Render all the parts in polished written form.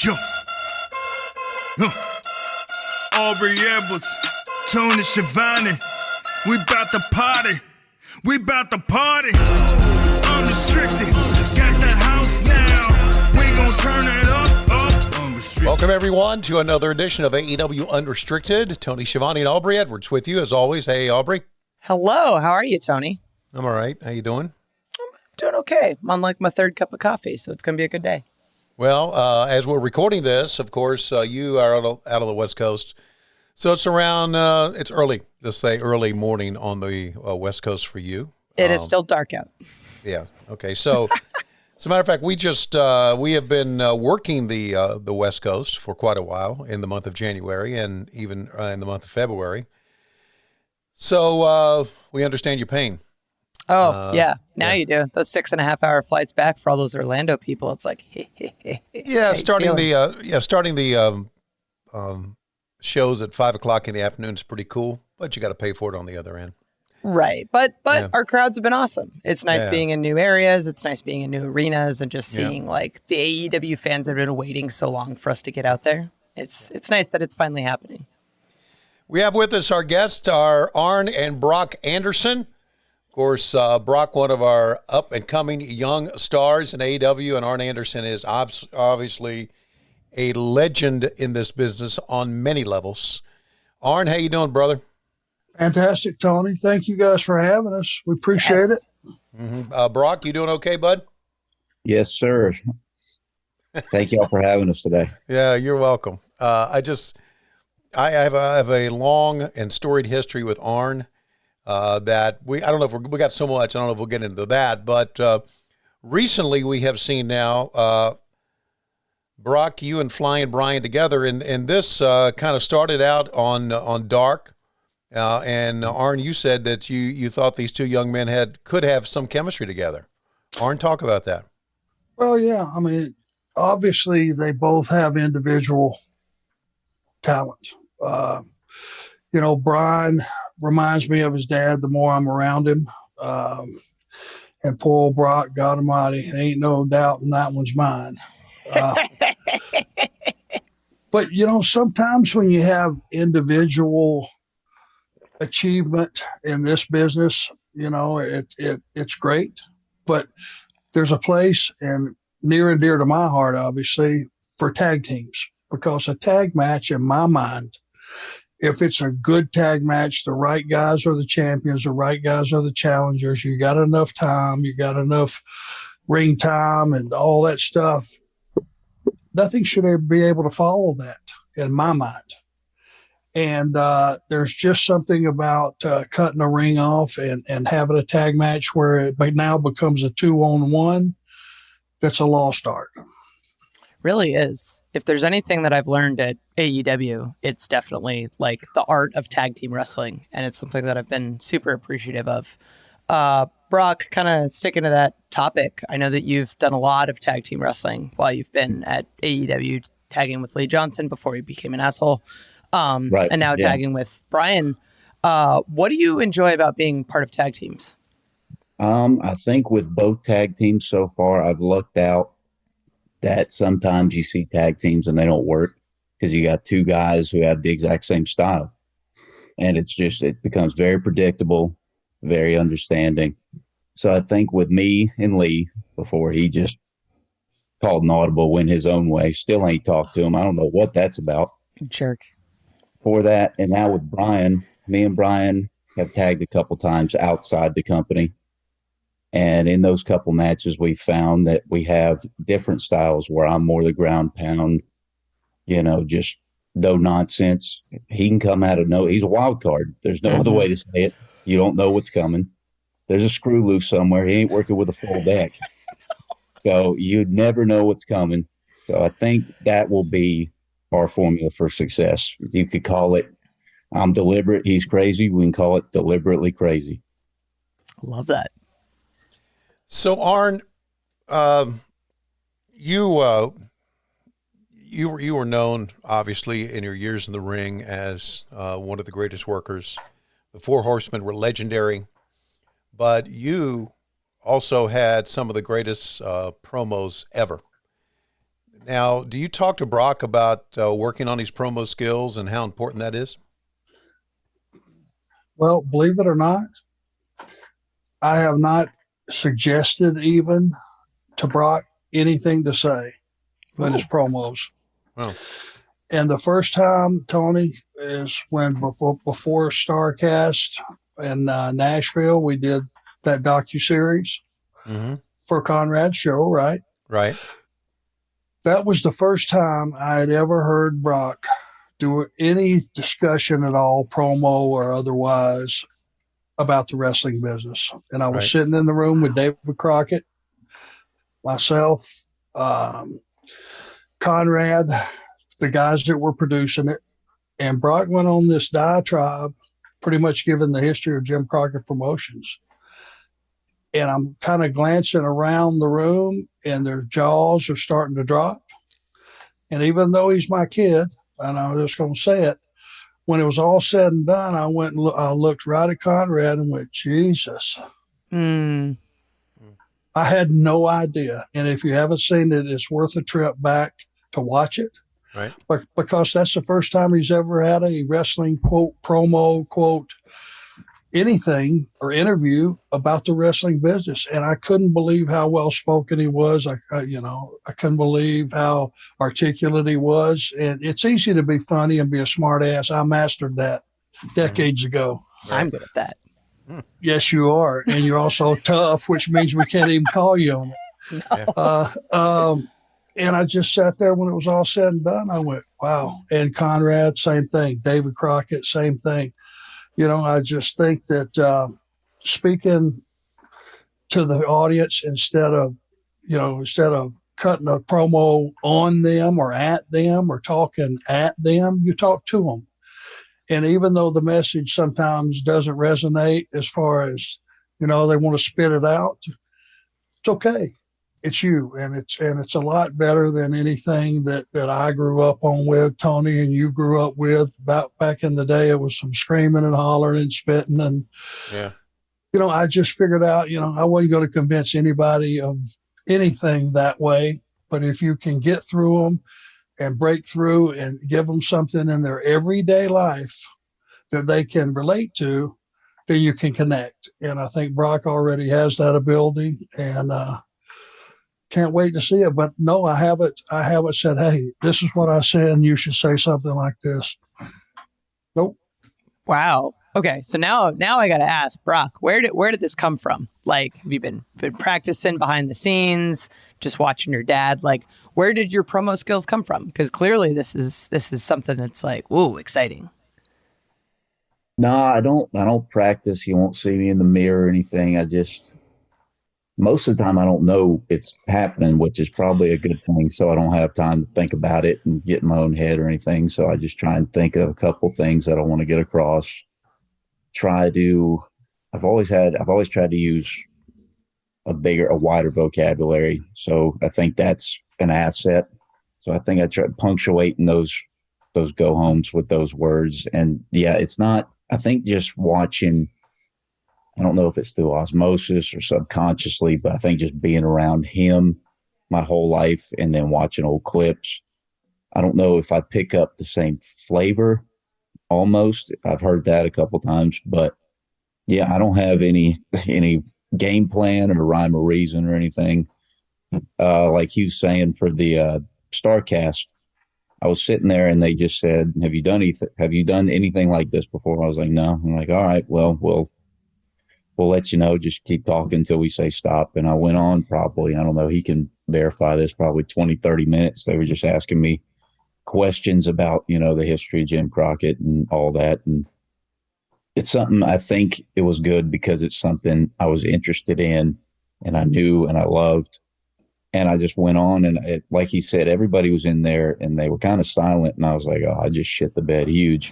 Yo. Aubrey Edwards, Tony Schiavone. We bout to party. We bout to party. Unrestricted. Got the house now. We gon' turn it up. Unrestricted. Welcome, everyone, to another edition of AEW Unrestricted. Tony Schiavone and Aubrey Edwards with you, as always. Hey, Aubrey. Hello. How are you, Tony? I'm all right. How you doing? I'm doing okay. I'm on like my third cup of coffee, so it's going to be a good day. Well, as we're recording this, of course, you are out of the West Coast. So it's around, it's early, let's say early morning on the West Coast for you. It is still dark out. Yeah. Okay. So, as a matter of fact, we have been working the West Coast for quite a while in the month of January and even in the month of February. So we understand your pain. Oh, yeah. Now you do. Those 6.5 hour flights back for all those Orlando people. It's like, yeah, starting the shows at 5 o'clock in the afternoon is pretty cool, but you got to pay for it on the other end. Right. But our crowds have been awesome. It's nice Yeah. being in new areas. It's nice being in new arenas and just seeing like the AEW fans have been waiting so long for us to get out there. It's nice that it's finally happening. We have with us our guests are Arn and Brock Anderson. Of course, Brock, one of our up-and-coming young stars in AEW, and Arn Anderson is obviously a legend in this business on many levels. Arn, how you doing, brother? Fantastic, Tony. Thank you guys for having us. We appreciate it. Mm-hmm. Brock, you doing okay, bud? Yes, sir. Thank y'all for having us today. Yeah, you're welcome. I have a long and storied history with Arn. That I don't know if we got so much. I don't know if we'll get into that, but recently we have seen now Brock, you and Flying Brian together, and this kind of started out on Dark, and Arn, you said that you thought these two young men could have some chemistry together. Arn, talk about that. Well, yeah. I mean, obviously they both have individual talent. Brian reminds me of his dad the more I'm around him. And poor old Brock, God Almighty, ain't no doubt in that one's mine. But, sometimes when you have individual achievement in this business, it's great. But there's a place, and near and dear to my heart, obviously, for tag teams. Because a tag match, in my mind, if it's a good tag match, the right guys are the champions, the right guys are the challengers, you got enough time, you got enough ring time and all that stuff, nothing should ever be able to follow that in my mind. And there's just something about cutting a ring off and having a tag match where it now becomes a 2-on-1. That's a lost art. Really is. If there's anything that I've learned at AEW, it's definitely like the art of tag team wrestling. And it's something that I've been super appreciative of. Brock, kind of sticking to that topic, I know that you've done a lot of tag team wrestling while you've been at AEW, tagging with Lee Johnson before he became an asshole. Right. And now tagging with Brian. What do you enjoy about being part of tag teams? I think with both tag teams so far, I've lucked out that sometimes you see tag teams and they don't work because you got two guys who have the exact same style. And it becomes very predictable, very understanding. So I think with me and Lee, before he just called an audible, went his own way, still ain't talked to him. I don't know what that's about. Jerk. For that, and now with Brian, me and Brian have tagged a couple times outside the company. And in those couple matches, we found that we have different styles where I'm more the ground pound, just no nonsense. He can come out of he's a wild card. There's no other way to say it. You don't know what's coming. There's a screw loose somewhere. He ain't working with a full deck. So you'd never know what's coming. So I think that will be our formula for success. You could call it, I'm deliberate, he's crazy. We can call it deliberately crazy. Love that. So, Arn, you were known, obviously, in your years in the ring as one of the greatest workers. The Four Horsemen were legendary, but you also had some of the greatest promos ever. Now, do you talk to Brock about working on his promo skills and how important that is? Well, believe it or not, I have not suggested even to Brock anything to say but his promos. Oh. And the first time, Tony, is when before StarCast in Nashville, we did that docuseries for Conrad's show, right? Right. That was the first time I had ever heard Brock do any discussion at all, promo or otherwise, about the wrestling business. And I was sitting in the room with David Crockett, myself, Conrad, the guys that were producing it. And Brock went on this diatribe, pretty much giving the history of Jim Crockett Promotions. And I'm kind of glancing around the room and their jaws are starting to drop. And even though he's my kid, and I'm just going to say it, when it was all said and done, I went and I looked right at Conrad and went, Jesus. I had no idea. And if you haven't seen it, it's worth a trip back to watch it. Right. Because that's the first time he's ever had a wrestling quote, promo, quote, anything or interview about the wrestling business. And I couldn't believe how well spoken he was. I couldn't believe how articulate he was. And it's easy to be funny and be a smart ass. I mastered that decades ago. I'm good at that. Yes, you are. And you're also tough, which means we can't even call you on it. And I just sat there when it was all said and done. I went, wow. And Conrad, same thing. David Crockett, same thing. I just think that speaking to the audience instead of cutting a promo on them or at them or talking at them, you talk to them. And even though the message sometimes doesn't resonate as far as, they want to spit it out, it's okay. It's you, and it's a lot better than anything that I grew up on with, Tony, and you grew up with. Back in the day, it was some screaming and hollering and spitting, and I just figured out, I wasn't going to convince anybody of anything that way. But if you can get through them and break through and give them something in their everyday life that they can relate to, then you can connect. And I think Brock already has that ability, and can't wait to see it. But no, I haven't said, hey, this is what I said and you should say something like this. Nope. Wow. Okay. So now I got to ask Brock, where did this come from? Like, have you been practicing behind the scenes, just watching your dad? Like, where did your promo skills come from? Because clearly this is something that's like, whoa, exciting. No, I don't practice. You won't see me in the mirror or anything. Most of the time I don't know it's happening, which is probably a good thing. So I don't have time to think about it and get in my own head or anything. So I just try and think of a couple things that I want to get across. I've always tried to use a wider vocabulary. So I think that's an asset. So I think I try punctuating those go homes with those words. And yeah, it's not, I think just watching, I don't know if it's through osmosis or subconsciously, but I think just being around him my whole life and then watching old clips, I don't know if I pick up the same flavor almost. I've heard that a couple times, but yeah, I don't have any game plan or rhyme or reason or anything. Like he was saying for the StarCast, I was sitting there and they just said, have you done anything like this before? I was like, no. I'm like, all right, well, we'll let you know. Just keep talking until we say stop. And I went on probably, I don't know, he can verify this, probably 20, 30 minutes. They were just asking me questions about, the history of Jim Crockett and all that. And it's something, I think it was good because it's something I was interested in and I knew and I loved. And I just went on and like he said, everybody was in there and they were kind of silent. And I was like, oh, I just shit the bed huge.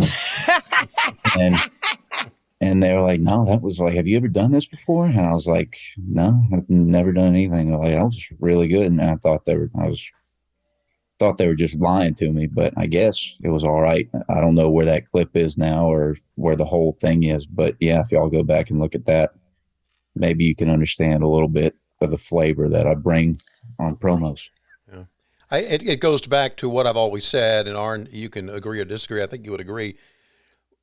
And they were like, no, that was like, have you ever done this before? And I was like, no, I've never done anything. They're like, that was really good. And I thought they were just lying to me, but I guess it was all right. I don't know where that clip is now or where the whole thing is, but yeah, if y'all go back and look at that, maybe you can understand a little bit of the flavor that I bring on promos. Yeah. It goes back to what I've always said, and Arn, you can agree or disagree. I think you would agree.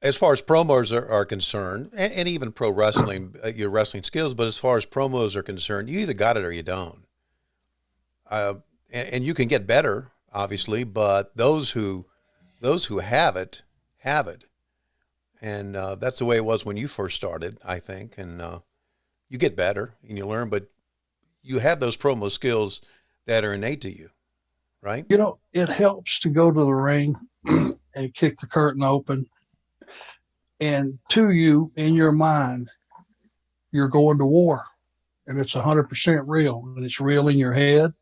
As far as promos are concerned, and even pro wrestling, your wrestling skills, but as far as promos are concerned, you either got it or you don't. And you can get better, obviously, but those who have it, have it. And that's the way it was when you first started, I think. And you get better and you learn, but you have those promo skills that are innate to you, right? You know, it helps to go to the ring and kick the curtain open. And to you, in your mind, you're going to war. And it's 100% real. And it's real in your head.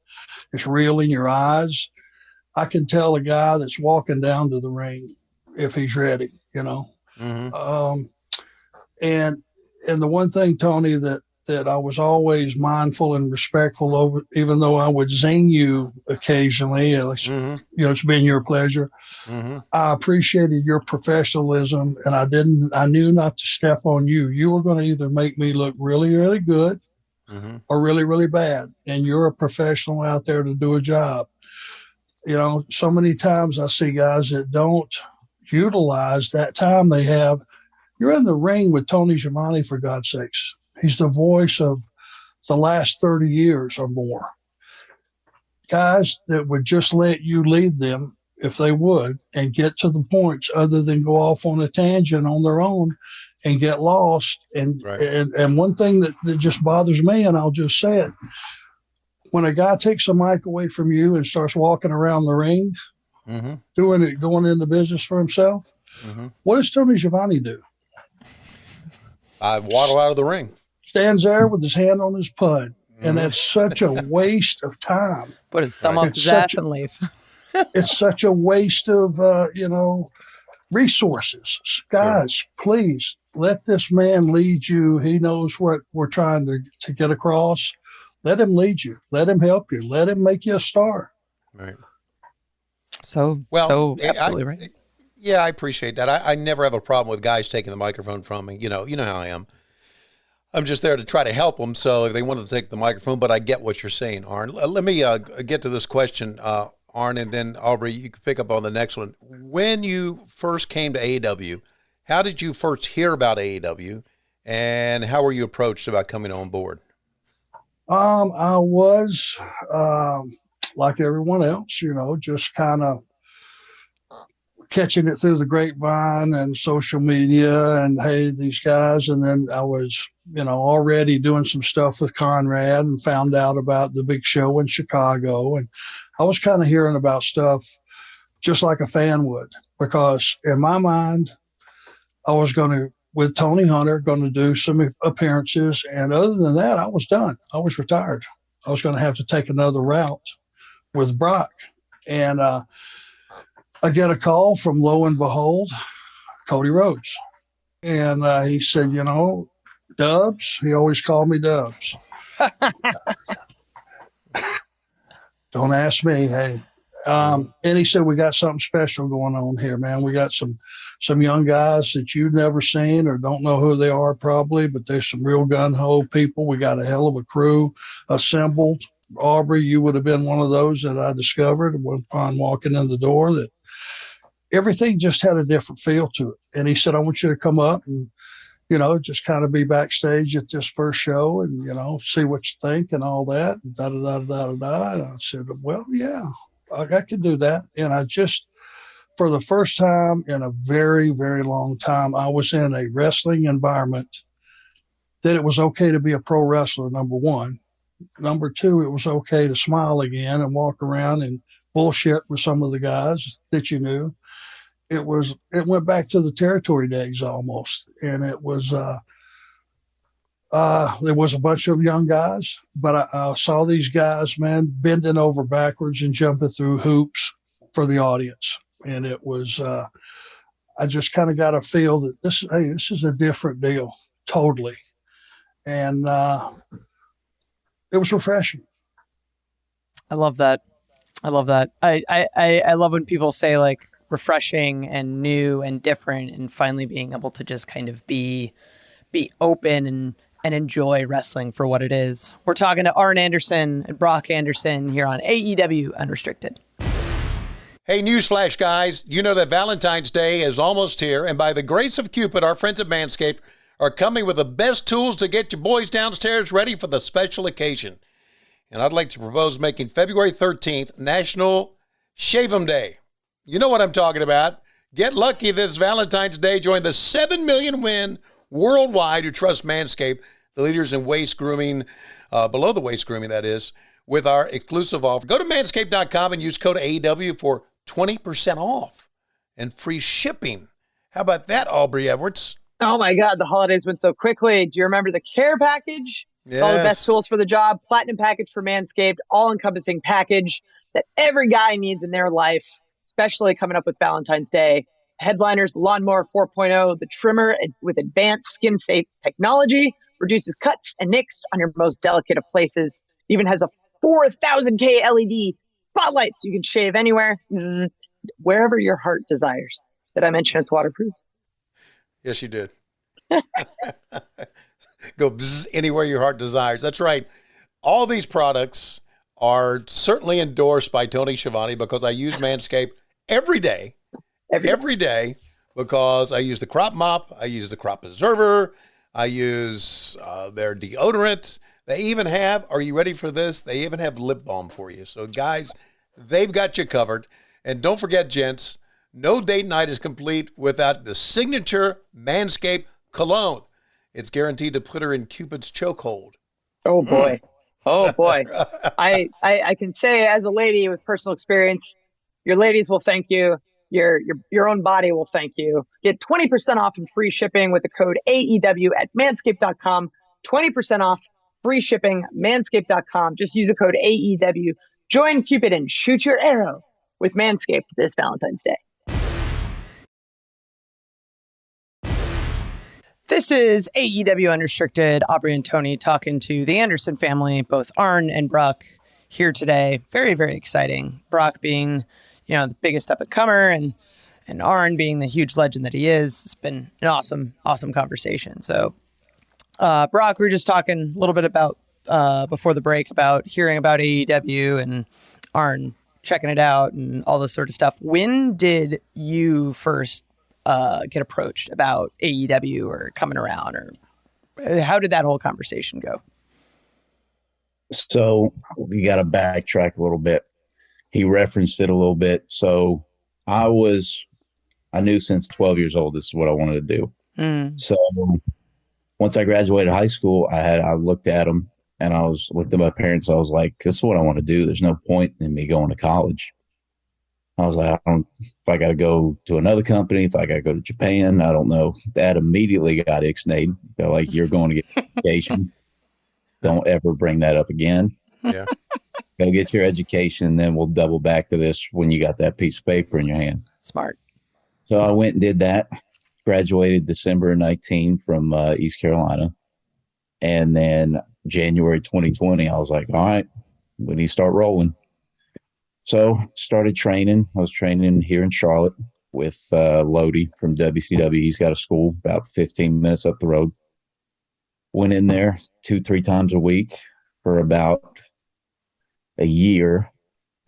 It's real in your eyes. I can tell a guy that's walking down to the ring if he's ready, you know. Mm-hmm. And the one thing, Tony, that I was always mindful and respectful of, even though I would zing you occasionally, mm-hmm. you know, it's been your pleasure. Mm-hmm. I appreciated your professionalism, and I knew not to step on you. You were going to either make me look really, really good mm-hmm. or really, really bad. And you're a professional out there to do a job. You know, so many times I see guys that don't utilize that time they have. You're in the ring with Tony Schiavone, for God's sakes. He's the voice of the last 30 years or more. Guys that would just let you lead them, if they would, and get to the points other than go off on a tangent on their own and get lost. And right. and one thing that just bothers me, and I'll just say it, when a guy takes a mic away from you and starts walking around the ring, mm-hmm. going into business for himself, mm-hmm. what does Tony Schiavone do? I waddle out of the ring. Stands there with his hand on his pud. Mm-hmm. And that's such a waste of time. Put his thumb up his ass and leave. It's such a waste of, resources. Guys, please let this man lead you. He knows what we're trying to get across. Let him lead you. Let him help you. Let him make you a star. Right. So absolutely right. Yeah, I appreciate that. I never have a problem with guys taking the microphone from me. You know how I am. I'm just there to try to help them. So if they wanted to take the microphone, but I get what you're saying, Arn. Let me get to this question, Arn, and then Aubrey, you can pick up on the next one. When you first came to AEW, how did you first hear about AEW, and how were you approached about coming on board? I was like everyone else, just kind of catching it through the grapevine and social media and, hey, these guys. And then I was, already doing some stuff with Conrad and found out about the big show in Chicago. And I was kind of hearing about stuff just like a fan would, because in my mind, I was with Tony Hunter, going to do some appearances. And other than that, I was done. I was retired. I was going to have to take another route with Brock. And I get a call from, lo and behold, Cody Rhodes. And he said, Dubs, he always called me Dubs. Don't ask me, hey. And he said, we got something special going on here, man. We got some young guys that you've never seen or don't know who they are probably, but there's some real gung-ho people. We got a hell of a crew assembled. Aubrey, you would have been one of those that I discovered upon walking in the door, that everything just had a different feel to it. And he said, I want you to come up and, just kind of be backstage at this first show and, see what you think and all that. And da-da-da-da-da-da. And I said, well, yeah, I could do that. And I just, for the first time in a very, very long time, I was in a wrestling environment that it was okay to be a pro wrestler, number one. Number two, it was okay to smile again and walk around and bullshit with some of the guys that you knew. It went back to the territory days almost. And it was, there was a bunch of young guys, but I saw these guys, man, bending over backwards and jumping through hoops for the audience. And it was, I just kind of got a feel that this is a different deal, totally. And it was refreshing. I love that. I love when people say like refreshing and new and different, and finally being able to just kind of be open and enjoy wrestling for what it is. We're talking to Arn Anderson and Brock Anderson here on AEW Unrestricted. Hey, newsflash, guys. You know that Valentine's Day is almost here, and by the grace of Cupid, our friends at Manscaped are coming with the best tools to get your boys downstairs ready for the special occasion. And I'd like to propose making February 13th National Shave 'em Day. You know what I'm talking about. Get lucky this Valentine's Day. Join the 7 million men worldwide who trust Manscaped, the leaders in waist grooming, below the waist grooming, that is, with our exclusive offer. Go to manscaped.com and use code AEW for 20% off and free shipping. How about that, Aubrey Edwards? Oh my God, the holidays went so quickly. Do you remember the care package? Yes. All the best tools for the job. Platinum package for Manscaped. All-encompassing package that every guy needs in their life, especially coming up with Valentine's Day. Headliners, Lawnmower 4.0, the trimmer with advanced skin-safe technology, reduces cuts and nicks on your most delicate of places. Even has a 4,000K LED spotlight so you can shave anywhere, wherever your heart desires. Did I mention it's waterproof? Yes, you did. Go bzz, anywhere your heart desires. That's right. All these products are certainly endorsed by Tony Schiavone because I use Manscaped every day, because I use the crop mop, I use the crop preserver, I use their deodorant. They even have, are you ready for this? They even have lip balm for you. So guys, they've got you covered. And don't forget, gents, no date night is complete without the signature Manscaped cologne. It's guaranteed to put her in Cupid's chokehold. Oh boy. Oh boy. I can say as a lady with personal experience, your ladies will thank you. Your own body will thank you. Get 20% off and free shipping with the code AEW at manscaped.com. 20% off, free shipping, manscaped.com. Just use the code AEW. Join Cupid and shoot your arrow with Manscaped this Valentine's Day. This is AEW Unrestricted. Aubrey and Tony talking to the Anderson family, both Arn and Brock here today. Very, very exciting. Brock being, the biggest up-and-comer and Arn being the huge legend that he is. It's been an awesome, awesome conversation. So, Brock, we were just talking a little bit about, before the break, about hearing about AEW and Arn checking it out and all this sort of stuff. When did you first get approached about AEW or coming around, or how did that whole conversation go? So we got to backtrack a little bit. He referenced it a little bit. So I knew since 12 years old, this is what I wanted to do. So once I graduated high school, I looked at him and looked at my parents. I was like, this is what I want to do. There's no point in me going to college. I was like, if I got to go to another company, if I got to go to Japan, I don't know. Dad immediately got ixnayed. They're like, you're going to get education. Don't ever bring that up again. Yeah. Go get your education, then we'll double back to this when you got that piece of paper in your hand. Smart. So I went and did that. Graduated December 19 from East Carolina. And then January 2020, I was like, all right, we need to start rolling. So started training. I was training here in Charlotte with Lodi from WCW. He's got a school about 15 minutes up the road. Went in there 2-3 times a week for about a year.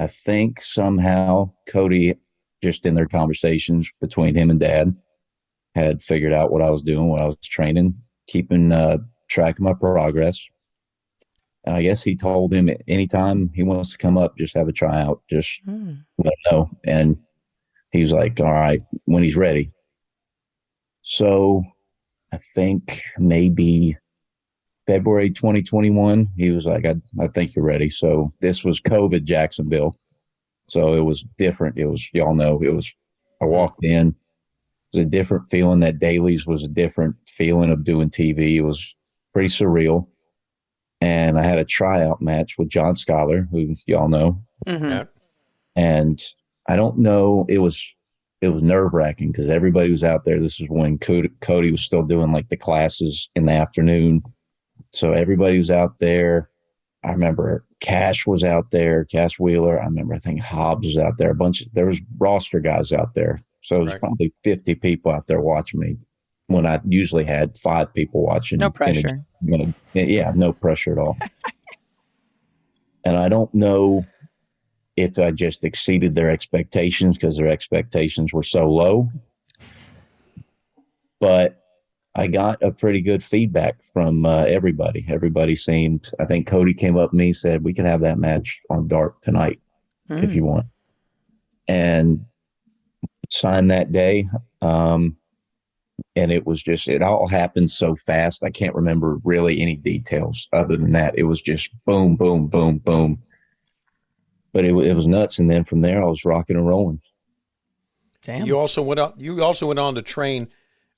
I think somehow Cody, just in their conversations between him and Dad, had figured out what I was doing, what I was training, keeping track of my progress. And I guess he told him anytime he wants to come up, just have a tryout, just let him know. And he was like, all right, when he's ready. So I think maybe February 2021, he was like, I think you're ready. So this was COVID Jacksonville. So it was different. It was, y'all know, I walked in, it was a different feeling. That dailies was a different feeling of doing TV. It was pretty surreal. And I had a tryout match with John Scholar, who y'all know. Mm-hmm. And I don't know, it was nerve wracking because everybody was out there. This is when Cody was still doing like the classes in the afternoon. So everybody was out there. I remember Cash was out there, Cash Wheeler. I think Hobbs was out there. There was roster guys out there. So it was probably 50 people out there watching me. when I usually had 5 people watching. No pressure. Yeah, no pressure at all. And I don't know if I just exceeded their expectations because their expectations were so low. But I got a pretty good feedback from everybody. Everybody seemed, I think Cody came up to me and said, we can have that match on Dark tonight if you want. And signed that day. And it was just, it all happened so fast. I can't remember really any details other than that. It was just boom, boom, boom, boom. But it was nuts. And then from there, I was rocking and rolling. Damn. You also went on to train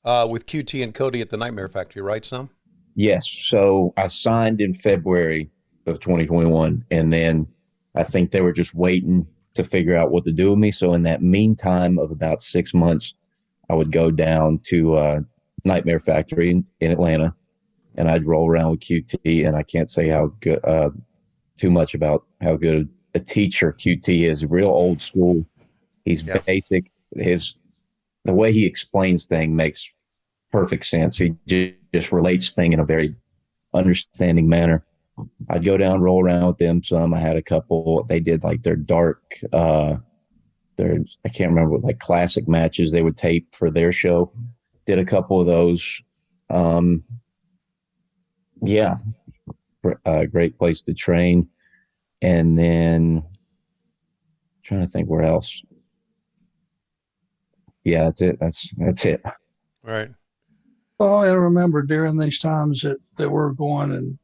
with QT and Cody at the Nightmare Factory, right, Sam? Yes. So I signed in February of 2021. And then I think they were just waiting to figure out what to do with me. So in that meantime of about 6 months, I would go down to Nightmare Factory in Atlanta, and I'd roll around with QT. And I can't say how good, too much about how good a teacher QT is. Real old school. He's basic. The way he explains things makes perfect sense. He just relates things in a very understanding manner. I'd go down, roll around with them some. I had a couple. They did like their dark. I can't remember, like classic matches they would tape for their show. Did a couple of those. Great place to train. And then trying to think where else. Yeah, that's it. That's it. All right. Oh, I remember during these times that we're going and,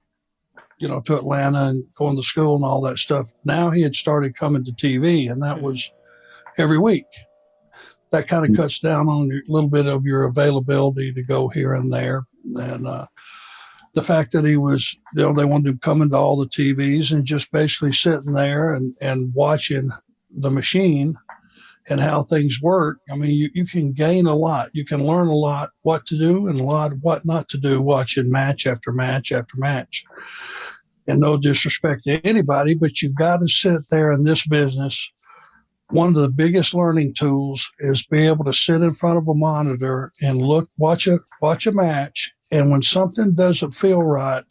to Atlanta and going to school and all that stuff. Now he had started coming to TV, and that was every week. That kind of cuts down on a little bit of your availability to go here and there. And the fact that he was, they wanted to come into all the TVs and just basically sitting there and watching the machine and how things work. I mean, you can gain a lot. You can learn a lot what to do and a lot of what not to do watching match after match after match. And no disrespect to anybody, but you've got to sit there in this business. One of the biggest learning tools is be able to sit in front of a monitor and watch a match. And when something doesn't feel right,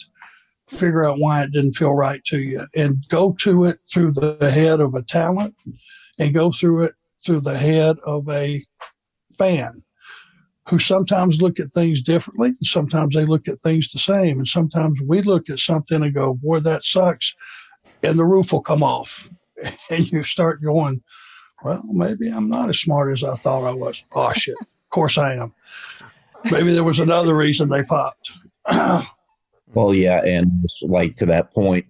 figure out why it didn't feel right to you and go to it through the head of a talent and go through it through the head of a fan who sometimes look at things differently. And sometimes they look at things the same. And sometimes we look at something and go, boy, that sucks. And the roof will come off. And you start going, well, maybe I'm not as smart as I thought I was. Oh, shit. Of course I am. Maybe there was another reason they popped. Well, yeah. And like to that point,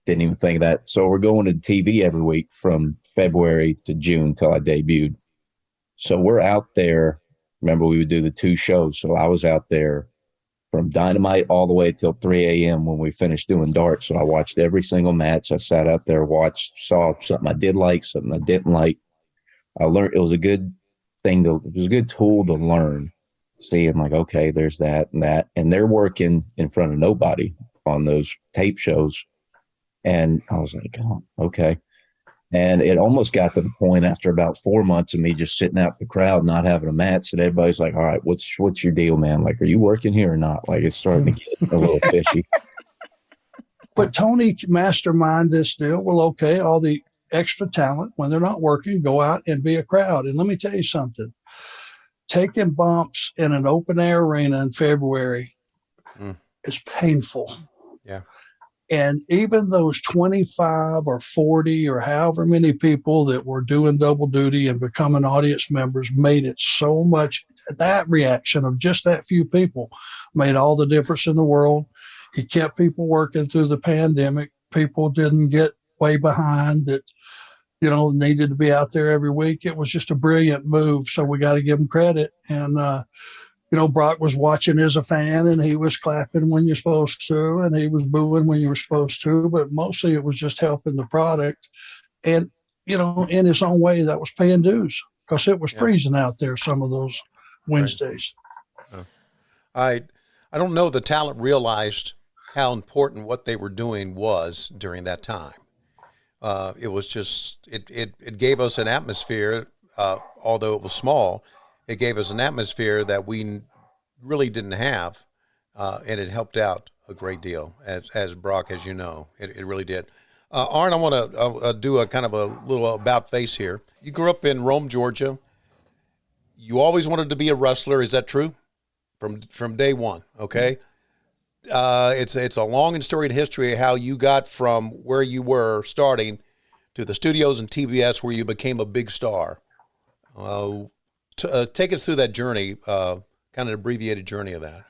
didn't even think of that. So we're going to TV every week from February to June till I debuted. So we're out there. Remember, we would do the 2 shows. So I was out there from Dynamite all the way till 3 a.m. when we finished doing Dark. So I watched every single match. I sat out there, saw something I did like, something I didn't like. I learned. It was a good thing it was a good tool to learn, seeing like, okay, there's that and that. And they're working in front of nobody on those tape shows. And I was like, oh, okay. And it almost got to the point after about 4 months of me just sitting out in the crowd, not having a match, that everybody's like, all right, what's your deal, man? Like, are you working here or not? Like, it's starting to get a little fishy. But Tony masterminded this deal. Well, okay, all the extra talent, when they're not working, go out and be a crowd. And let me tell you something. Taking bumps in an open air arena in February is painful. Yeah. And even those 25 or 40 or however many people that were doing double duty and becoming audience members made it so much. That reaction of just that few people made all the difference in the world. He kept people working through the pandemic. People didn't get way behind that, needed to be out there every week. It was just a brilliant move. So we got to give him credit. And, Brock was watching as a fan, and he was clapping when you're supposed to, and he was booing when you were supposed to, but mostly it was just helping the product. And, in his own way, that was paying dues because it was freezing out there some of those Wednesdays. Right. I don't know the talent realized how important what they were doing was during that time. It was just, it gave us an atmosphere, although it was small. It gave us an atmosphere that we really didn't have, and it helped out a great deal, as Brock, as you know, it really did. Arn, I want to do a kind of a little about face here. You grew up in Rome, Georgia. You always wanted to be a wrestler. Is that true? From day one, okay? It's a long and storied history of how you got from where you were starting to the studios and TBS where you became a big star. Take us through that journey, kind of an abbreviated journey of that.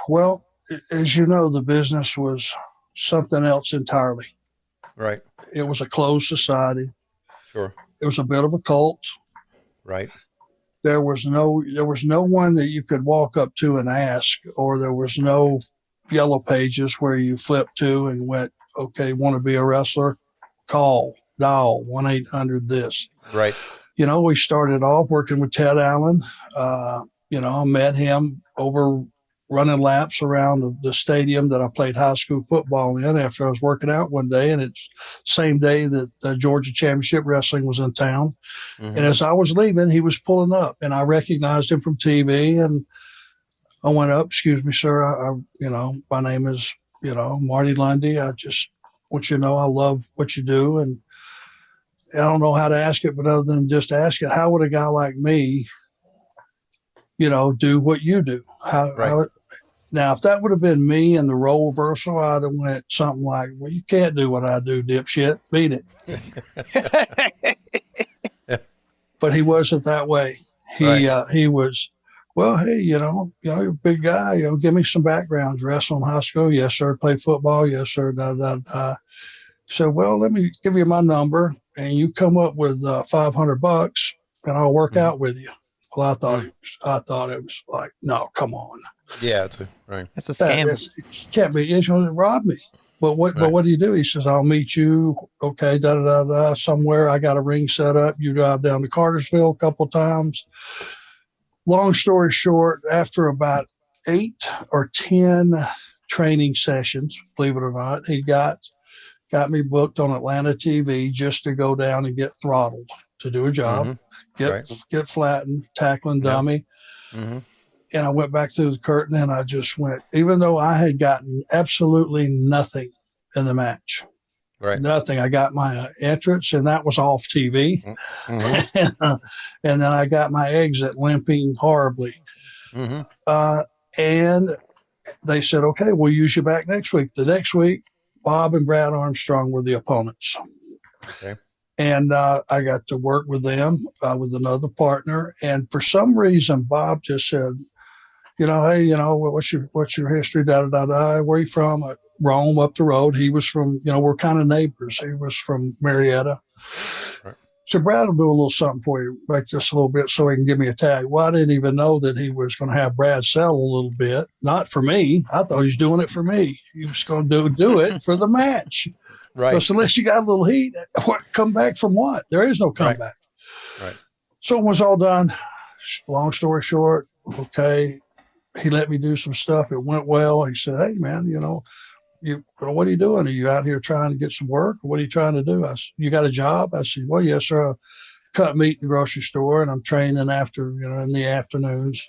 Well, as you know, the business was something else entirely. Right. It was a closed society. Sure. It was a bit of a cult. Right. There was no one that you could walk up to and ask, or there was no yellow pages where you flipped to and went, okay, want to be a wrestler? Dial 1-800 this. Right. We started off working with Ted Allen. I met him over running laps around the stadium that I played high school football in after I was working out one day. And it's the same day that the Georgia Championship Wrestling was in town. Mm-hmm. And as I was leaving, he was pulling up and I recognized him from TV and I went up, excuse me, sir. My name is, Marty Lundy. I just want you to know I love what you do. And I don't know how to ask it, but other than just ask it, how would a guy like me, do what you do? Now, if that would have been me in the role reversal, I'd have went something like, well, you can't do what I do, dipshit. Beat it. But he wasn't that way. He was, well, hey, you're a big guy, give me some backgrounds. Wrestle in high school. Yes, sir. Played football. Yes, sir. So, well, let me give you my number and you come up with $500 and I'll work out with you. Well, I thought it was like, no, come on. Yeah, right. It's a scam. It can't be. It's going to rob me. But what do you do? He says, I'll meet you. Okay, somewhere. I got a ring set up. You drive down to Cartersville a couple times. Long story short, after about 8 or 10 training sessions, believe it or not, he got me booked on Atlanta TV just to go down and get throttled to do a job, get flattened, tackling dummy. Mm-hmm. And I went back through the curtain and I just went, even though I had gotten absolutely nothing in the match, nothing. I got my entrance and that was off TV. Mm-hmm. And then I got my exit limping horribly. Mm-hmm. And they said, okay, we'll use you back next week. The next week, Bob and Brad Armstrong were the opponents. Okay. And I got to work with them, with another partner. And for some reason, Bob just said, hey, what's your history? Where are you from? Rome, up the road. He was from, we're kind of neighbors. He was from Marietta. Right. So Brad will do a little something for you, like just a little bit, so he can give me a tag. Well, I didn't even know that he was going to have Brad sell a little bit. Not for me. I thought he was doing it for me. He was going to do it for the match. Right. So unless you got a little heat, come back from what? There is no comeback. Right. So it was all done. Long story short, okay. He let me do some stuff. It went well. He said, hey, man, what are you doing? Are you out here trying to get some work? What are you trying to do? I said, you got a job? I said, well, yes, sir. I cut meat in the grocery store and I'm training after, in the afternoons.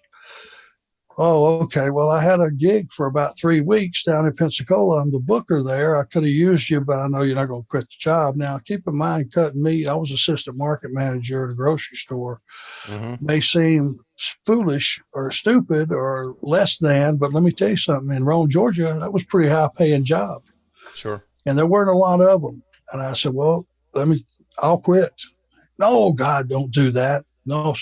Oh, okay. Well, I had a gig for about 3 weeks down in Pensacola. I'm the booker there. I could have used you, but I know you're not going to quit the job. Now, keep in mind, cutting meat, I was assistant market manager at a grocery store. Mm-hmm. May seem foolish or stupid or less than, but let me tell you something. In Rome, Georgia, that was a pretty high-paying job. Sure. And there weren't a lot of them. And I said, well, I'll quit. No, God, don't do that. No.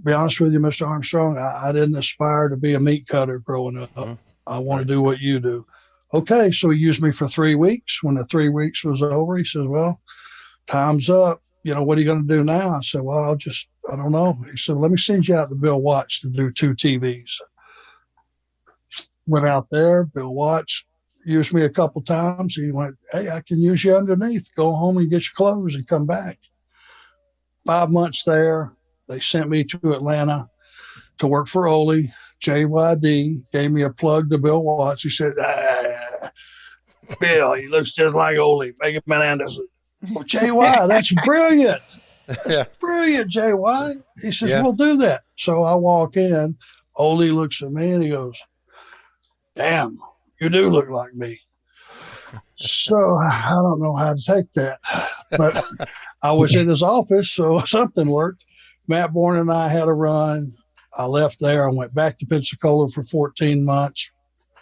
Be honest with you, Mr. Armstrong, I didn't aspire to be a meat cutter growing up. Mm-hmm. I want to do what you do. Okay, so he used me for 3 weeks. When the 3 weeks was over, he says, well, time's up. What are you going to do now? I said, well, I don't know. He said, let me send you out to Bill Watts to do 2 TVs. Went out there. Bill Watts used me a couple times. He went, hey, I can use you underneath. Go home and get your clothes and come back. 5 months there. They sent me to Atlanta to work for Ole. JYD gave me a plug to Bill Watts. He said, Bill, he looks just like Ole, Megan Anderson. Well, JY, that's brilliant. Yeah. Brilliant, Jay White. He says, Yeah. we'll do that. So I walk in. Ole looks at me and he goes, damn, you do look like me. So I don't know how to take that, but I was in his office, so something worked. Matt Bourne and I had a run. I left there. I went back to Pensacola for 14 months.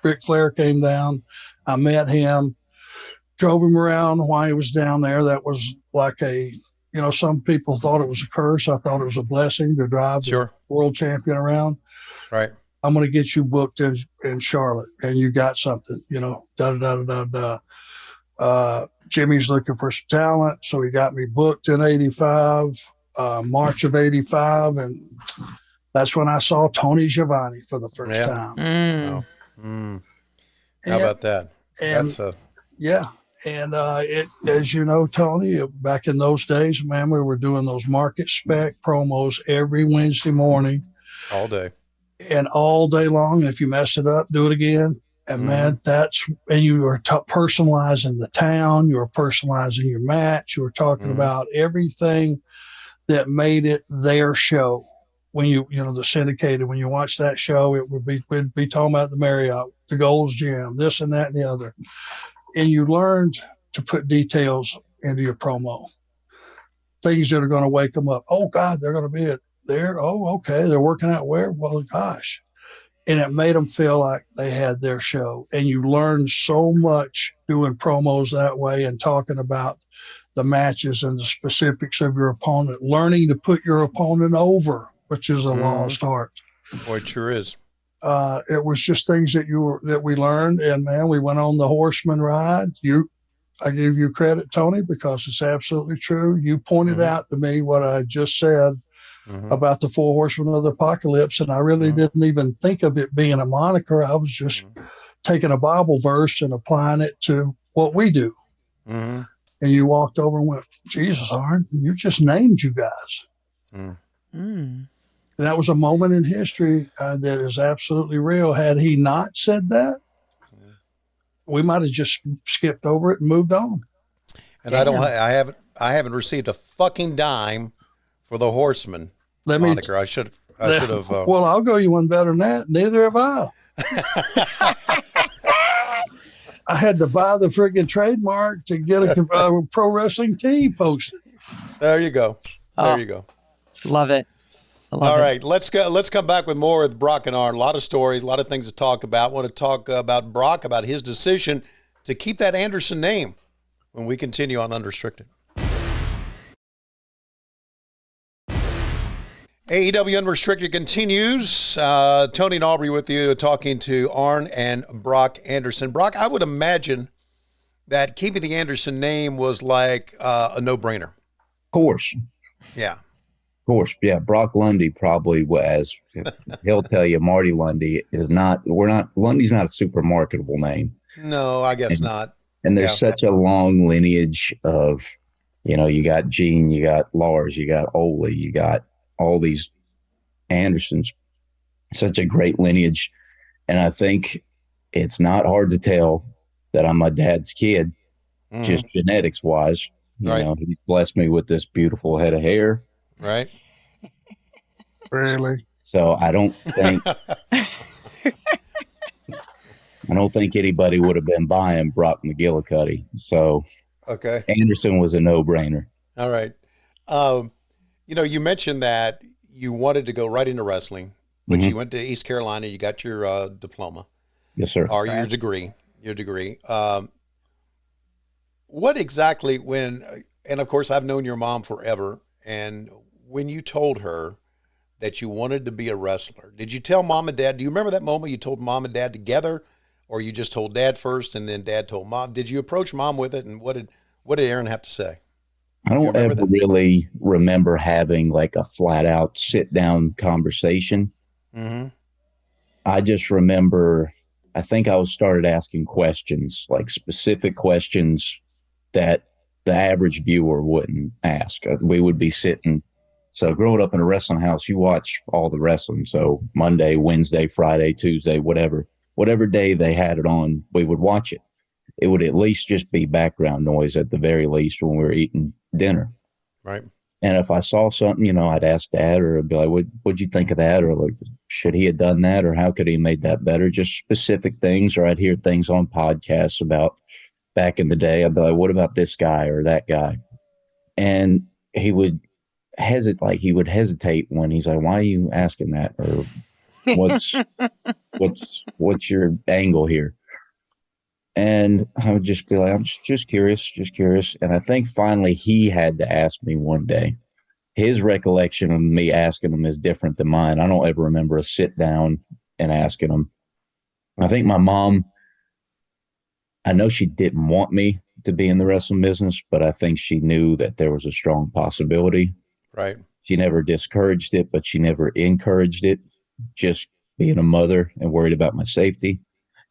Ric Flair came down. I met him, drove him around while he was down there. That was like some people thought it was a curse. I thought it was a blessing to drive the world champion around. Right. I'm going to get you booked in Charlotte, and you got something, da-da-da-da-da. Jimmy's looking for some talent, so he got me booked in 85, March of 85, and that's when I saw Tony Schiavone for the first time. Wow. How about that? And as you know, Tony, back in those days, man, we were doing those market spec promos every Wednesday morning. All day. And all day long. And if you mess it up, do it again. And man, and you were personalizing the town, you were personalizing your match, you were talking about everything that made it their show. When the syndicated, when you watch that show, we'd be talking about the Marriott, the Gold's Gym, this and that and the other. And you learned to put details into your promo. Things that are going to wake them up. Oh God, they're going to be there. Oh, okay. They're working out where? Well, gosh. And it made them feel like they had their show. And you learn so much doing promos that way and talking about the matches and the specifics of your opponent, learning to put your opponent over, which is a lost art. Boy, it sure is. It was just things that we learned. And man, we went on the Horsemen ride. I give you credit, Tony, because it's absolutely true. You pointed out to me what I just said about the Four Horsemen of the Apocalypse, and I really didn't even think of it being a moniker. I was just taking a Bible verse and applying it to what we do. And you walked over and went, Jesus, Arn, you just named you guys. And that was a moment in history that is absolutely real. Had he not said that, we might have just skipped over it and moved on. And I haven't received a fucking dime for the Horseman moniker. I should have. Well, I'll go you one better than that. Neither have I. I had to buy the friggin' trademark to get a pro wrestling tee posted. There you go. There you go. Love it. All right, let's go. Let's come back with more with Brock and Arn. A lot of stories, a lot of things to talk about. I want to talk about Brock, about his decision to keep that Anderson name when we continue on Unrestricted. AEW Unrestricted continues. Tony and Aubrey with you, talking to Arn and Brock Anderson. Brock, I would imagine that keeping the Anderson name was like a no-brainer. Of course. Yeah. Of course. Yeah. Brock Lundy probably was. He'll tell you Marty Lundy is not, Lundy's not a super marketable name. No, I guess not. And there's such a long lineage of, you got Gene, you got Lars, you got Ole, you got all these Andersons, such a great lineage. And I think it's not hard to tell that I'm my dad's kid, just genetics wise. He blessed me with this beautiful head of hair. Right. Really? So I don't think anybody would have been buying Brock McGillicuddy. So okay, Anderson was a no-brainer. All right. You mentioned that you wanted to go right into wrestling, but you went to East Carolina. You got your diploma. Yes, sir. Or your degree. What exactly and of course I've known your mom forever, and when you told her that you wanted to be a wrestler, did you tell mom and dad? Do you remember that moment you told mom and dad together, or you just told dad first and then dad told mom? Did you approach mom with it, and what did Aaron have to say? I don't ever really remember having like a flat out sit down conversation. I just remember, I think I started asking questions, like specific questions that the average viewer wouldn't ask. We would be sitting. So growing up in a wrestling house, you watch all the wrestling. So Monday, Wednesday, Friday, Tuesday, whatever day they had it on, we would watch it. It would at least just be background noise at the very least when we were eating dinner. Right. And if I saw something, you know, I'd ask Dad, or I'd be like, what'd you think of that? Or like, should he have done that? Or how could he have made that better? Just specific things. Or I'd hear things on podcasts about back in the day. I'd be like, what about this guy or that guy? And he would hesitate when he's like, why are you asking that? Or what's your angle here? And I would just be like, I'm just curious. And I think finally he had to ask me one day. His recollection of me asking him is different than mine. I don't ever remember a sit down and asking him. I think my mom, I know she didn't want me to be in the wrestling business, but I think she knew that there was a strong possibility. Right. She never discouraged it, but she never encouraged it. Just being a mother and worried about my safety.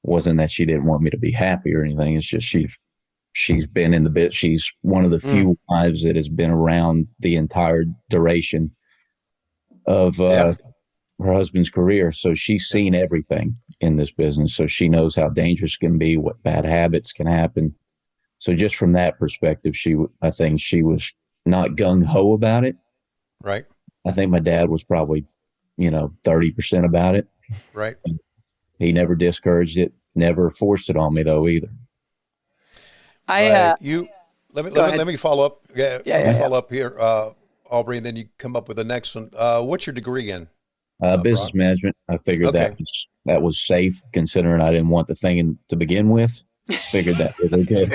It wasn't that she didn't want me to be happy or anything. It's just she's been in the bit. She's one of the few wives that has been around the entire duration of her husband's career. So she's seen everything in this business. So she knows how dangerous it can be, what bad habits can happen. So just from that perspective, I think she was not gung-ho about it. Right. I think my dad was probably, 30% about it. Right. He never discouraged it, never forced it on me though either. Let me follow up. Follow up here, Aubrey, and then you come up with the next one. What's your degree in? Business management. I figured that was safe, considering I didn't want the thing to begin with. Figured that was okay.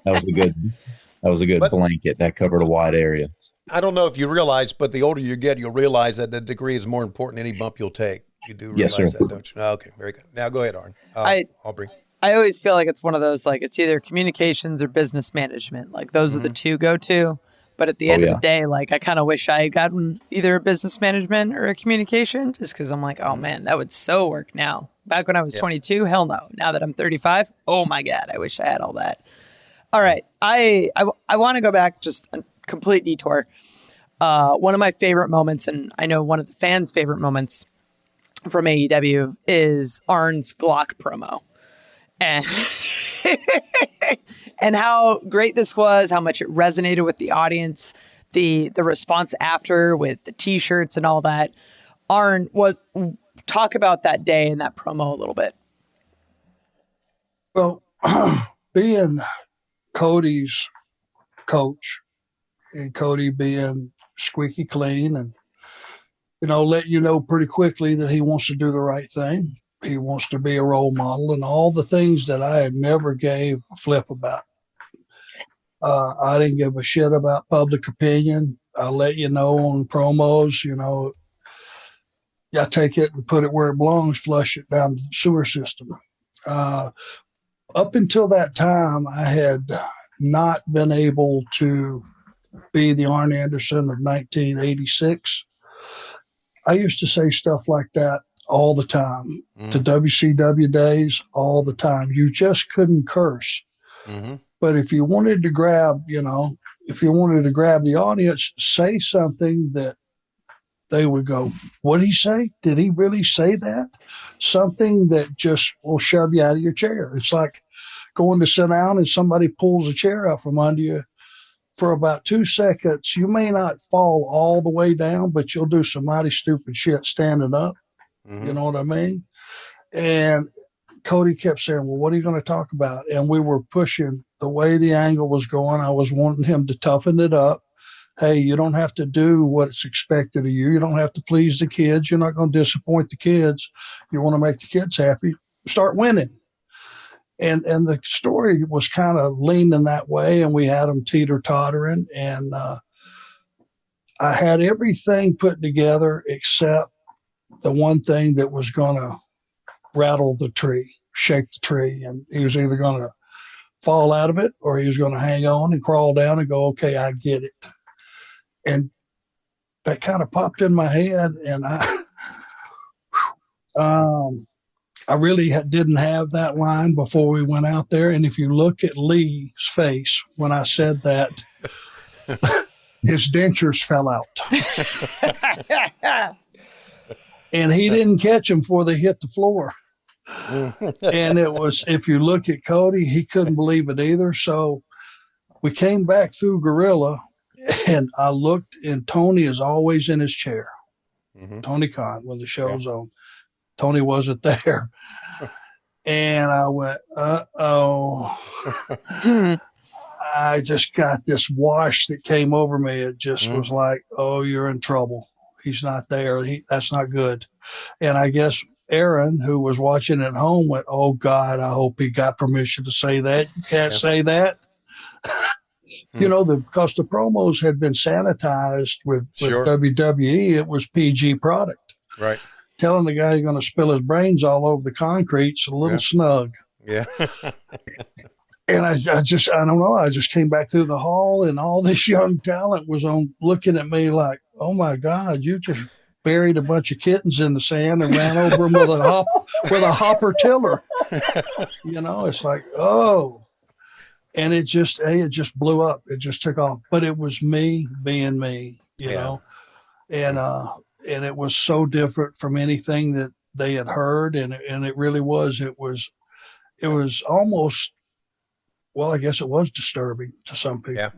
That was a good blanket that covered a wide area. I don't know if you realize, but the older you get, you'll realize that the degree is more important than any bump you'll take. You do realize that, don't you? Okay, very good. Now go ahead, Arn. Aubrey. I always feel like it's one of those, like, it's either communications or business management. Like, those are the two go-to. But at the end of the day, like, I kind of wish I had gotten either a business management or a communication, just because I'm like, oh, man, that would so work now. Back when I was 22, hell no. Now that I'm 35, oh, my God, I wish I had all that. All right. I want to go back, just a complete detour. One of my favorite moments, and I know one of the fans' favorite moments from AEW, is Arn's Glock promo. And and how great this was, how much it resonated with the audience, the response after with the t-shirts and all that. Arn, talk about that day and that promo a little bit. Well, being Cody's coach and Cody being squeaky clean and, let you know pretty quickly that he wants to do the right thing. He wants to be a role model and all the things that I had never gave a flip about. I didn't give a shit about public opinion. I let you know on promos, I take it and put it where it belongs, flush it down the sewer system. Up until that time, I had not been able to be the Arn Anderson of 1986. I used to say stuff like that all the time. The WCW days, all the time. You just couldn't curse. But if you wanted to grab, the audience, say something that they would go, what did he say? Did he really say that? Something that just will shove you out of your chair. It's like going to sit down and somebody pulls a chair out from under you. For about 2 seconds, you may not fall all the way down, but you'll do some mighty stupid shit standing up. You know what I mean? And Cody kept saying, well, what are you going to talk about? And we were pushing the way the angle was going. I was wanting him to toughen it up. Hey, you don't have to do what's expected of you. You don't have to please the kids. You're not going to disappoint the kids. You want to make the kids happy. Start winning. And the story was kind of leaning that way, and we had them teeter-tottering. And I had everything put together except the one thing that was going to rattle the tree, shake the tree. And he was either going to fall out of it or he was going to hang on and crawl down and go, okay, I get it. And that kind of popped in my head. And I really didn't have that line before we went out there. And if you look at Lee's face when I said that, his dentures fell out. And he didn't catch them before they hit the floor. And it was, if you look at Cody, he couldn't believe it either. So we came back through Gorilla And I looked, and Tony is always in his chair. Mm-hmm. Tony Khan, when the show's on. Tony wasn't there. And I went, uh-oh. I just got this wash that came over me. It just was like, oh, you're in trouble. He's not there. That's not good. And I guess Aaron, who was watching at home, went, oh, God, I hope he got permission to say that. You can't say that. You know, because the promos had been sanitized with WWE. It was PG product. Right. Telling the guy you're going to spill his brains all over the concrete's a little snug. Yeah. And I don't know. I just came back through the hall, and all this young talent was looking at me like, oh my God, you just buried a bunch of kittens in the sand and ran over them with a hopper tiller. You know, it's like, oh. And it just blew up. It just took off. But it was me being me, you know. And it was so different from anything that they had heard. And it really was. It was almost, well, I guess it was disturbing to some people. Yeah.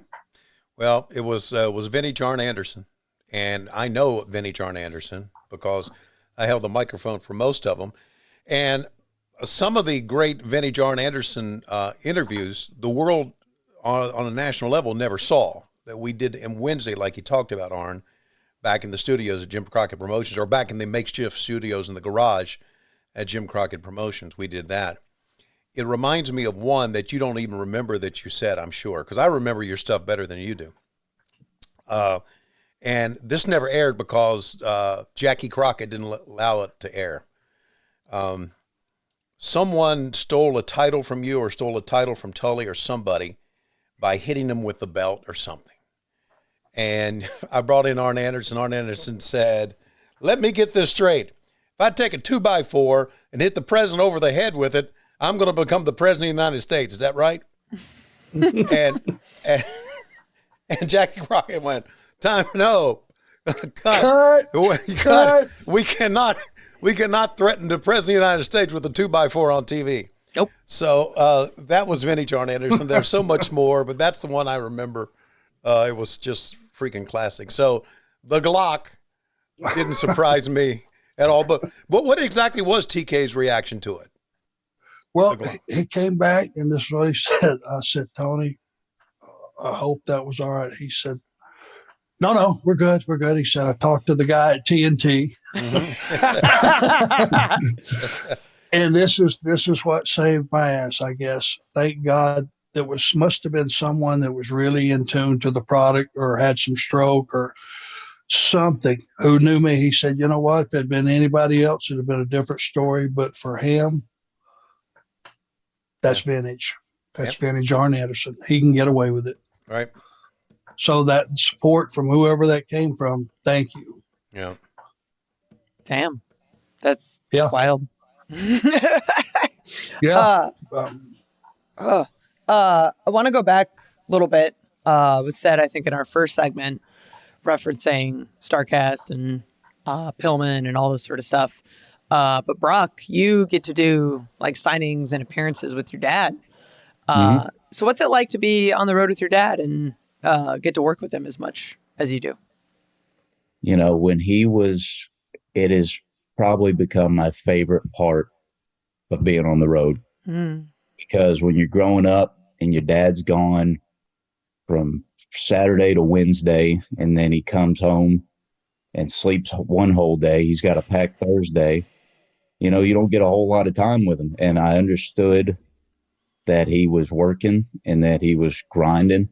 Well, it was vintage Arn Anderson. And I know vintage Arn Anderson because I held the microphone for most of them. And some of the great vintage Arn Anderson interviews, the world on a national level never saw, that we did in Wednesday, like he talked about, Arn, back in the studios at Jim Crockett Promotions, or back in the makeshift studios in the garage at Jim Crockett Promotions. We did that. It reminds me of one that you don't even remember that you said, I'm sure, because I remember your stuff better than you do. And this never aired because Jackie Crockett didn't allow it to air. Someone stole a title from you or stole a title from Tully or somebody by hitting him with the belt or something. And I brought in Arn Anderson. Arn Anderson said, let me get this straight. If I take a 2x4 and hit the president over the head with it, I'm going to become the president of the United States. Is that right? and Jackie Crockett went, no, cut. We cannot threaten the president of the United States with a 2x4 on TV. Nope. So that was vintage Arn Anderson. There's so much more, but that's the one I remember. It was just freaking classic. So the Glock didn't surprise me at all. But what exactly was TK's reaction to it? Well, he came back, and this is what he said. I said, Tony, I hope that was all right. He said, no, we're good. We're good. He said, I talked to the guy at TNT. Mm-hmm. And this is what saved my ass, I guess. Thank God must have been someone that was really in tune to the product or had some stroke or something who knew me. He said, you know what? If it had been anybody else, it would have been a different story. But for him, that's vintage. That's vintage Arn Anderson. He can get away with it. Right. So that support from whoever that came from, thank you. Yeah. Damn. That's wild. Yeah. I want to go back a little bit. It was said, I think, in our first segment, referencing StarCast and Pillman and all this sort of stuff. But Brock, you get to do like signings and appearances with your dad. So what's it like to be on the road with your dad and get to work with him as much as you do? You know, when he was, it has probably become my favorite part of being on the road. Because when you're growing up and your dad's gone from Saturday to Wednesday, and then he comes home and sleeps one whole day, he's got a packed Thursday, you know, you don't get a whole lot of time with him. And I understood that he was working and that he was grinding.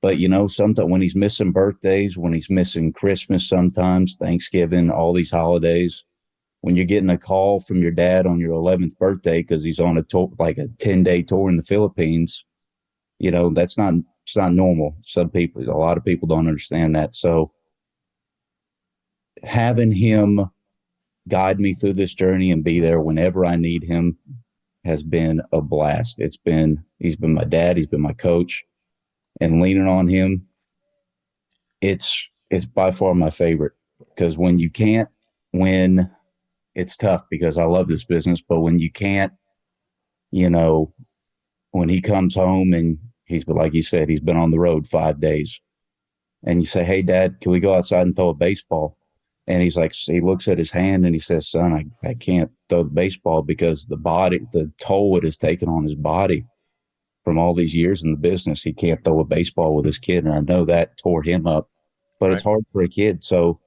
But, you know, sometimes when he's missing birthdays, when he's missing Christmas, sometimes Thanksgiving, all these holidays, when you're getting a call from your dad on your 11th birthday because he's on a tour, like a 10-day tour in the Philippines, you know, it's not normal. A lot of people don't understand that. So having him guide me through this journey and be there whenever I need him has been a blast. He's been my dad. He's been my coach, and leaning on him, it's by far my favorite, because when you can't win, it's tough, because I love this business. But when you can't, you know, when he comes home and he's, like he said, he's been on the road 5 days, and you say, "Hey, Dad, can we go outside and throw a baseball?" And he's like, he looks at his hand and he says, "Son, I can't throw the baseball because the toll it has taken on his body from all these years in the business. He can't throw a baseball with his kid." And I know that tore him up, but it's hard for a kid. So,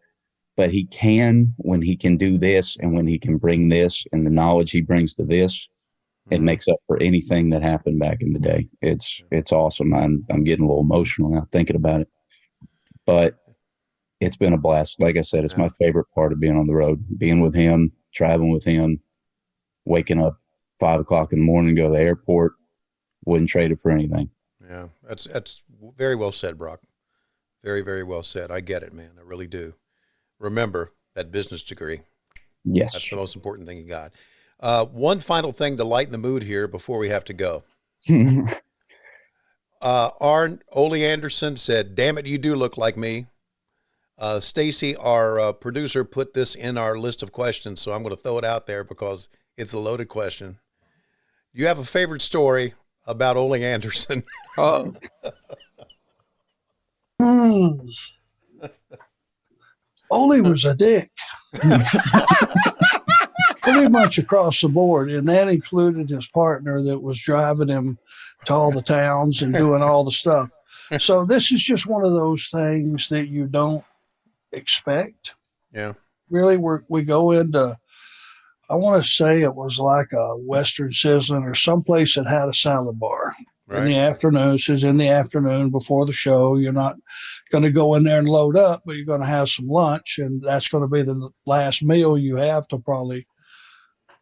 but he can, when he can do this and when he can bring this and the knowledge he brings to this, it makes up for anything that happened back in the day. It's awesome. I'm getting a little emotional now thinking about it, but it's been a blast. Like I said, it's my favorite part of being on the road, being with him, traveling with him, waking up 5 o'clock in the morning, go to the airport. Wouldn't trade it for anything. Yeah, that's very well said, Brock. Very, very well said. I get it, man. I really do. Remember that business degree. Yes. That's the most important thing you got. One final thing to lighten the mood here before we have to go. Ole Anderson said, "Damn it, you do look like me." Stacy, our producer, put this in our list of questions, so I'm going to throw it out there because it's a loaded question. Do you have a favorite story about Ole Anderson? Oh, Ole was a dick. Pretty much across the board, and that included his partner that was driving him to all the towns and doing all the stuff. So this is just one of those things that you don't expect. Yeah. Really, we go into, I want to say it was like a Western Sizzling or someplace that had a salad bar. In the afternoon. Says in the afternoon before the show, you're not going to go in there and load up, but you're going to have some lunch, and that's going to be the last meal you have till probably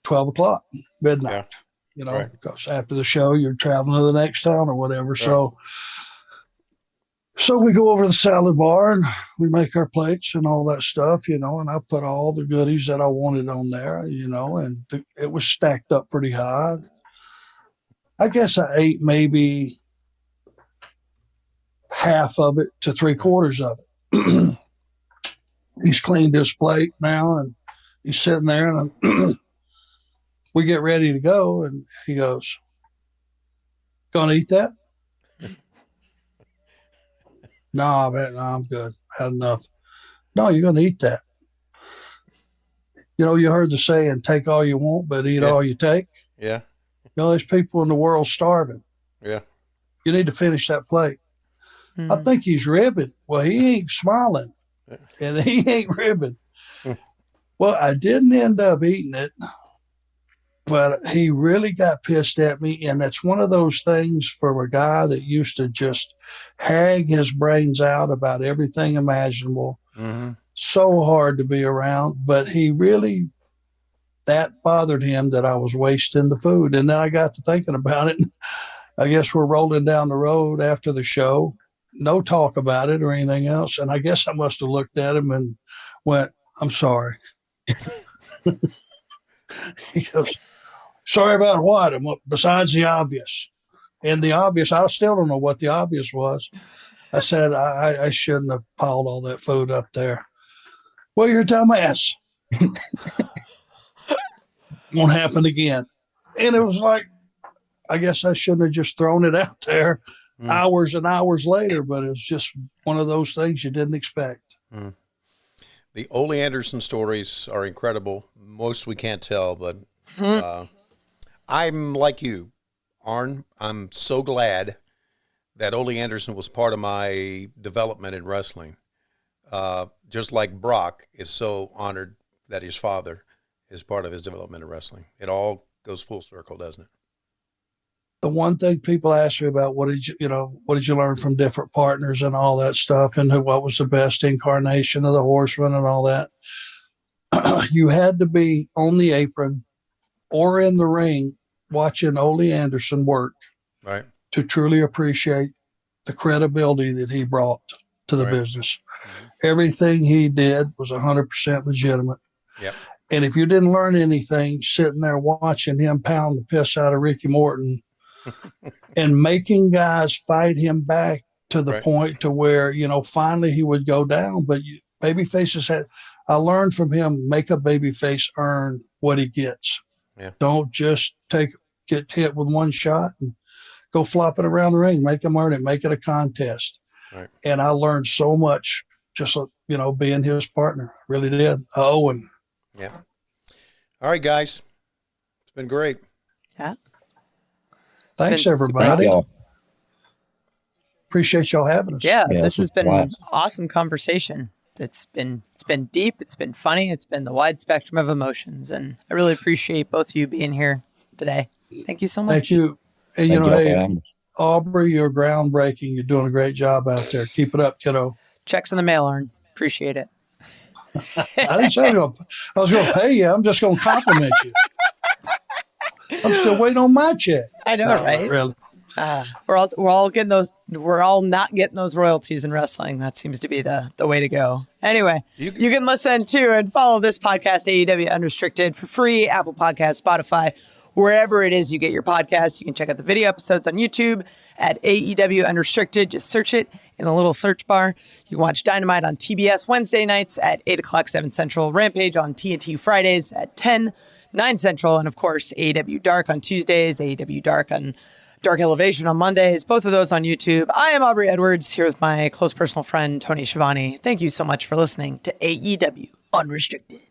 12 o'clock, midnight. Yeah. Because after the show, you're traveling to the next town or whatever. Right. So we go over to the salad bar and we make our plates and all that stuff, and I put all the goodies that I wanted on there, and it was stacked up pretty high. I guess I ate maybe half of it to 3/4 of it. He's cleaned his plate now, and he's sitting there, and we get ready to go, and he goes, "Gonna eat that?" No, man, I'm good. Had enough. No, you're gonna eat that. You heard the saying, "Take all you want, but eat all you take." Yeah. There's people in the world starving. Yeah. You need to finish that plate. I think he's ribbing. Well, he ain't smiling, and he ain't ribbing. Well, I didn't end up eating it, but he really got pissed at me, and that's one of those things for a guy that used to just hag his brains out about everything imaginable. Mm-hmm. So hard to be around, but he really... that bothered him that I was wasting the food. And then I got to thinking about it. I guess we're rolling down the road after the show, no talk about it or anything else. And I guess I must have looked at him and went, "I'm sorry." He goes, "Sorry about what?" Besides the obvious. And the obvious, I still don't know what the obvious was. I said, I shouldn't have piled all that food up there. "Well, you're a dumbass." Won't happen again. And it was like, I guess I shouldn't have just thrown it out there hours and hours later, but it's just one of those things you didn't expect. The Ole Anderson stories are incredible. Most we can't tell, but I'm like you, Arn. I'm so glad that Ole Anderson was part of my development in wrestling. Just like Brock is so honored that his father is part of his development in wrestling. It all goes full circle, doesn't it? The one thing people ask me about, what did you learn from different partners and all that stuff, and what was the best incarnation of the Horsemen and all that? You had to be on the apron or in the ring watching Ole Anderson work, right, to truly appreciate the credibility that he brought to the business. Mm-hmm. Everything he did was 100% legitimate. Yep. And if you didn't learn anything sitting there watching him pound the piss out of Ricky Morton and making guys fight him back to the point to where, finally he would go down. But babyfaces I learned from him, make a babyface earn what he gets. Yeah. Don't just get hit with one shot and go flopping around the ring. Make him earn it. Make it a contest. Right. And I learned so much just, being his partner. I really did. And Yeah. All right, guys. It's been great. Yeah. thanks, Been everybody. Thank y'all. Appreciate y'all having us. Yeah, Yeah, this has it's been fun. an awesome conversation. It's been deep, it's been funny, it's been the wide spectrum of emotions, and I really appreciate both of you being here today. Thank you so much. Thank you. And, Thank y'all for hey, having us. Aubrey, you're groundbreaking. You're doing a great job out there. Keep it up, kiddo. Checks in the mail, Arn. Appreciate it. I didn't say I was going to pay you. I'm just going to compliment you. I'm still waiting on my check. I know, No, right? not really. We're all getting those. We're all not getting those royalties in wrestling. That seems to be the way to go. Anyway, you can listen to and follow this podcast, AEW Unrestricted, for free. Apple Podcasts, Spotify, wherever it is you get your podcasts. You can check out the video episodes on YouTube at AEW Unrestricted. Just search it in the little search bar. You can watch Dynamite on TBS Wednesday nights at 8 o'clock, 7 Central. Rampage on TNT Fridays at 10, 9 Central. And of course, AEW Dark on Tuesdays, AEW Dark on Dark Elevation on Mondays, both of those on YouTube. I am Aubrey Edwards, here with my close personal friend, Tony Schiavone. Thank you so much for listening to AEW Unrestricted.